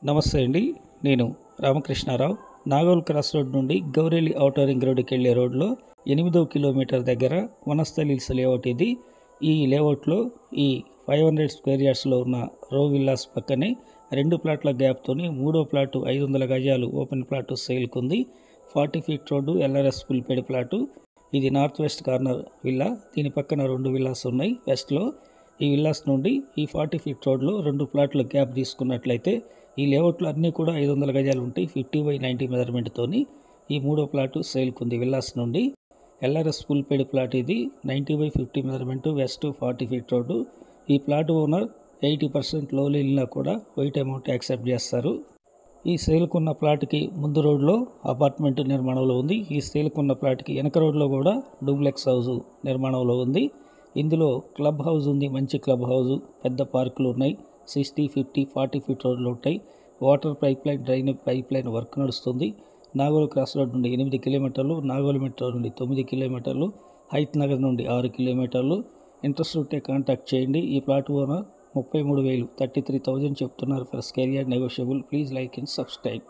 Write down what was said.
నమస్తే అండి. నేను రామకృష్ణారావు. నాగోల్ క్రాస్ రోడ్ నుండి గౌరేలి ఔటర్ రింగ్ రోడ్డుకి వెళ్ళే రోడ్లో 8వ కిలోమీటర్ దగ్గర వనస్థలి హిల్స్ లేఅవుట్ ఇది. ఈ లేఅవుట్లో ఈ 500 స్క్వేర్ యార్డ్స్లో ఉన్న రో విల్లాస్ పక్కనే 2 ప్లాట్ల గ్యాప్తోని 3వ ప్లాటు 500 గజాలు ఓపెన్ ప్లాటు సేల్కుంది. 40 feet road LRS full paid plot. ఇది నార్త్ వెస్ట్ కార్నర్ విల్లా. దీని పక్కన 2 విల్లాస్ ఉన్నాయి వెస్ట్లో. ఈ విల్లాస్ నుండి ఈ 40 ఫీట్ రోడ్లో 2 ప్లాట్ల గ్యాప్ తీసుకున్నట్లయితే ఈ లేఅవుట్లో అన్నీ కూడా 500 గజాలు ఉంటాయి. 50/90 మెజర్మెంట్తోని ఈ 3వ ప్లాటు సేల్కుంది విల్లాస్ నుండి. ఎల్ఆర్ఎస్ ఫుల్పేడ్ ప్లాట్ ఇది. 90/50 మెజర్మెంట్ వెస్ట్ 40 ఫీట్ రోడ్డు. ఈ ప్లాట్ ఓనర్ 80% లోన్లు వెళ్ళినా కూడా వైట్ అమౌంట్ యాక్సెప్ట్ చేస్తారు. ఈ సేల్కున్న ప్లాట్కి ముందు రోడ్లో అపార్ట్మెంట్ నిర్మాణంలో ఉంది. ఈ సేల్కున్న ప్లాట్కి వెనక రోడ్లో కూడా డూప్లెక్స్ హౌస్ నిర్మాణంలో ఉంది. ఇందులో క్లబ్ హౌస్ ఉంది. మంచి క్లబ్ హౌస్, పెద్ద పార్కులు ఉన్నాయి. 60, 50, 40 ఫీట్ రోడ్లు ఉంటాయి. Water pipe line, drainage pipe line work నడుస్తుంది. నాగోల్ క్రాస్ రోడ్ నుండి 8 కిలోమీటర్లు, నాగోల్ మెట్రో నుండి 9 కిలోమీటర్లు, హైత్ నగర్ నుండి 6 కిలోమీటర్లు. ఇంట్రెస్ట్ ఉంటే కాంటాక్ట్ చేయండి. ఈ ప్లాట్ ఓనర్ 33,000 33,000 చెప్తున్నారు. For square yard negotiable. Please like and subscribe.